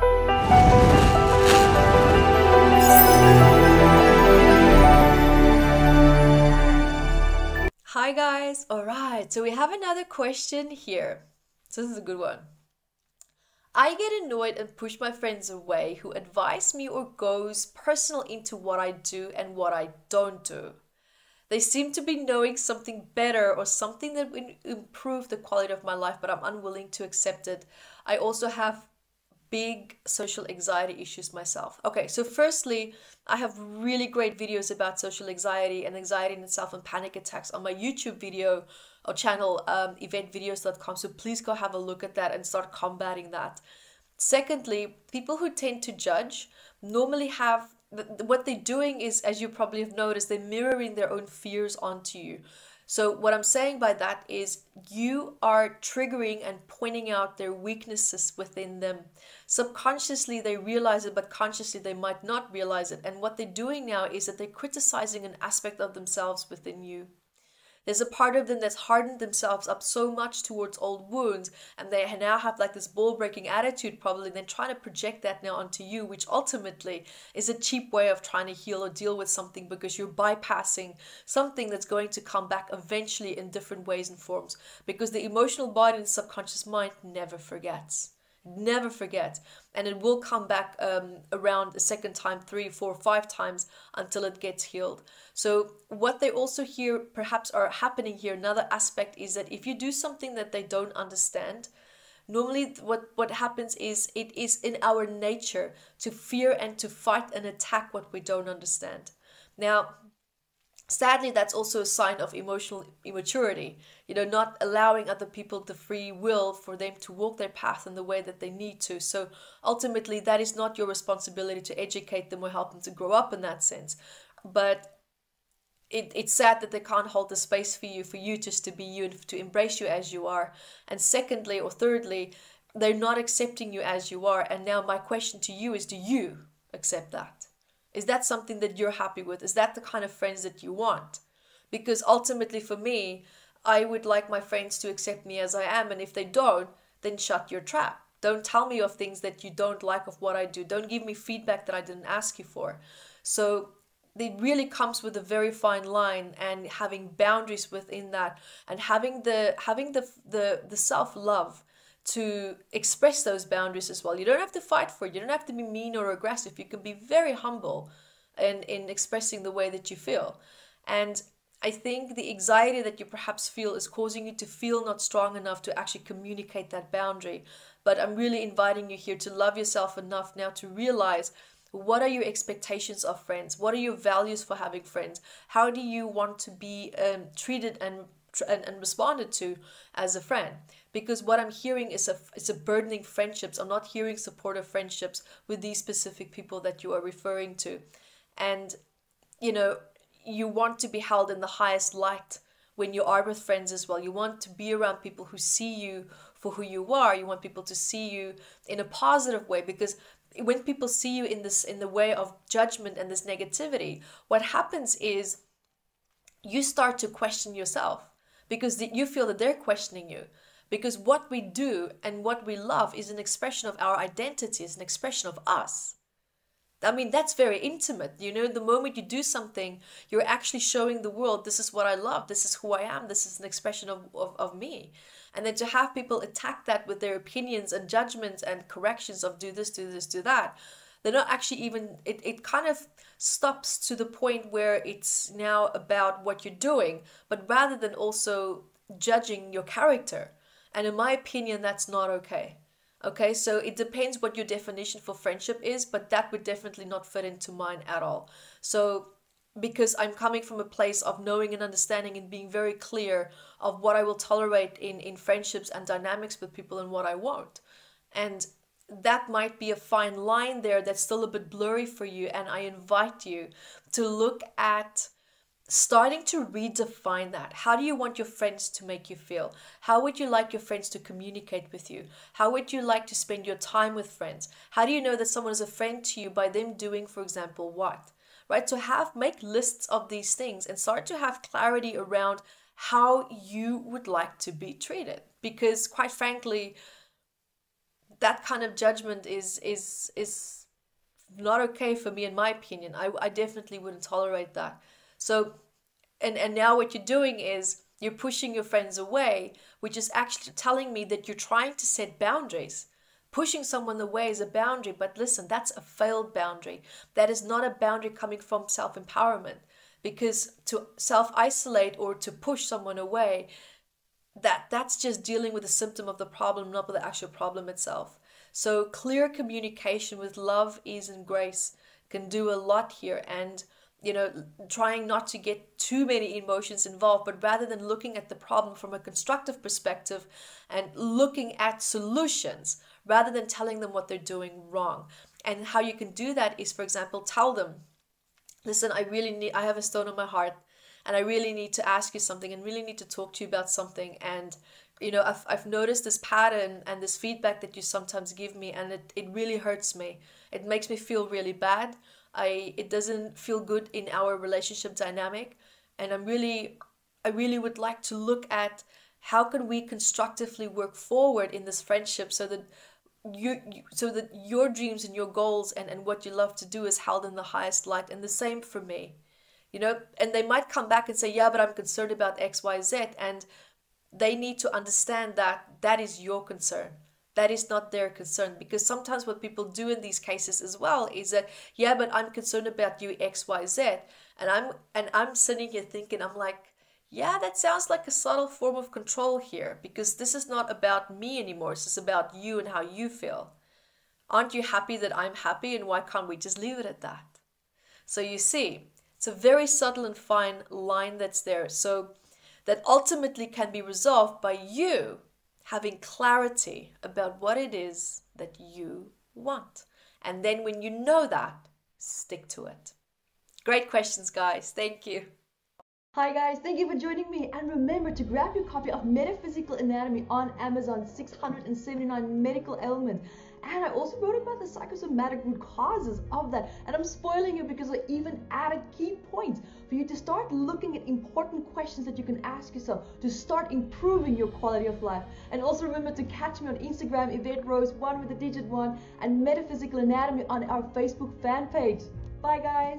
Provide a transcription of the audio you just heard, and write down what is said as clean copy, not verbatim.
Hi guys, alright, so we have another question here. So this is a good one. I get annoyed and push my friends away who advise me or goes personal into what I do and what I don't do. They seem to be knowing something better or something that would improve the quality of my life, but I'm unwilling to accept it. I also have big social anxiety issues myself. Okay, so firstly, I have really great videos about social anxiety and anxiety in itself and panic attacks on my YouTube video or channel, evetterose.com. So please go have a look at that and start combating that. Secondly, people who tend to judge normally have, what they're doing is, as you probably have noticed, they're mirroring their own fears onto you. So what I'm saying by that is you are triggering and pointing out their weaknesses within them. Subconsciously they realize it, but consciously they might not realize it. And what they're doing now is that they're criticizing an aspect of themselves within you. There's a part of them that's hardened themselves up so much towards old wounds, and they now have like this ball-breaking attitude probably, and they're trying to project that now onto you, which ultimately is a cheap way of trying to heal or deal with something, because you're bypassing something that's going to come back eventually in different ways and forms, because the emotional body and subconscious mind never forgets. Never forget, and it will come back around a second time, 3, 4, 5 times until it gets healed. So what they also hear perhaps are happening here, another aspect is that if you do something that they don't understand, normally what happens is it is in our nature to fear and to fight and attack what we don't understand. Now, sadly, that's also a sign of emotional immaturity, not allowing other people the free will for them to walk their path in the way that they need to. So ultimately, that is not your responsibility to educate them or help them to grow up in that sense. But it's sad that they can't hold the space for you just to be you and to embrace you as you are. And secondly or thirdly, they're not accepting you as you are. And now my question to you is, do you accept that? Is that something that you're happy with? Is that the kind of friends that you want? Because ultimately for me, I would like my friends to accept me as I am. And if they don't, then shut your trap. Don't tell me of things that you don't like of what I do. Don't give me feedback that I didn't ask you for. So it really comes with a very fine line, and having boundaries within that, and having the self-love to express those boundaries as well. You don't have to fight for it. You don't have to be mean or aggressive. You can be very humble in expressing the way that you feel. And I think the anxiety that you perhaps feel is causing you to feel not strong enough to actually communicate that boundary. But I'm really inviting you here to love yourself enough now to realize, what are your expectations of friends? What are your values for having friends? How do you want to be treated and responded to as a friend? Because what I'm hearing is a burdening friendships. I'm not hearing supportive friendships with these specific people that you are referring to. And, you want to be held in the highest light when you are with friends as well. You want to be around people who see you for who you are. You want people to see you in a positive way, because when people see you in the way of judgment and this negativity, what happens is you start to question yourself, because you feel that they're questioning you. Because what we do and what we love is an expression of our identity, is an expression of us. I mean, that's very intimate. The moment you do something, you're actually showing the world, this is what I love, this is who I am, this is an expression of me. And then to have people attack that with their opinions and judgments and corrections of do this, do this, do that, they're not actually even, it kind of stops to the point where it's now about what you're doing, but rather than also judging your character. And in my opinion, that's not okay. Okay, so it depends what your definition for friendship is, but that would definitely not fit into mine at all. So, because I'm coming from a place of knowing and understanding and being very clear of what I will tolerate in friendships and dynamics with people and what I won't. And that might be a fine line there that's still a bit blurry for you, and I invite you to look at starting to redefine that. How do you want your friends to make you feel? How would you like your friends to communicate with you? How would you like to spend your time with friends? How do you know that someone is a friend to you by them doing, for example, what? Right? So make lists of these things and start to have clarity around how you would like to be treated. Because quite frankly, that kind of judgment is not okay for me, in my opinion. I definitely wouldn't tolerate that. So, and now what you're doing is you're pushing your friends away, which is actually telling me that you're trying to set boundaries. Pushing someone away is a boundary, but listen, that's a failed boundary. That is not a boundary coming from self-empowerment, because to self-isolate or to push someone away, that's just dealing with the symptom of the problem, not with the actual problem itself. So clear communication with love, ease, and grace can do a lot here. And, you know, trying not to get too many emotions involved, but rather than looking at the problem from a constructive perspective and looking at solutions rather than telling them what they're doing wrong. And how you can do that is, for example, tell them, listen, I have a stone on my heart, and I really need to ask you something and really need to talk to you about something. And, you know, I've noticed this pattern and this feedback that you sometimes give me, and it really hurts me. It makes me feel really bad. It doesn't feel good in our relationship dynamic. And I really would like to look at how can we constructively work forward in this friendship so that your dreams and your goals and what you love to do is held in the highest light. And the same for me, you know. And they might come back and say, yeah, but I'm concerned about X, Y, Z. And they need to understand that that is your concern. That is not their concern. Because sometimes what people do in these cases as well is that, yeah, but I'm concerned about you X, Y, Z. And I'm sitting here thinking, I'm like, yeah, that sounds like a subtle form of control here, because this is not about me anymore. It's just about you and how you feel. Aren't you happy that I'm happy, and why can't we just leave it at that? So you see, it's a very subtle and fine line that's there. So that ultimately can be resolved by you having clarity about what it is that you want. And then when you know that, stick to it. Great questions, guys. Thank you. Hi guys, thank you for joining me, and remember to grab your copy of Metaphysical Anatomy on Amazon, 679 medical ailments. And I also wrote about the psychosomatic root causes of that, and I'm spoiling you because I even added key points for you to start looking at important questions that you can ask yourself to start improving your quality of life. And also remember to catch me on Instagram, Evette Rose, 1 with the digit 1, and Metaphysical Anatomy on our Facebook fan page. Bye guys.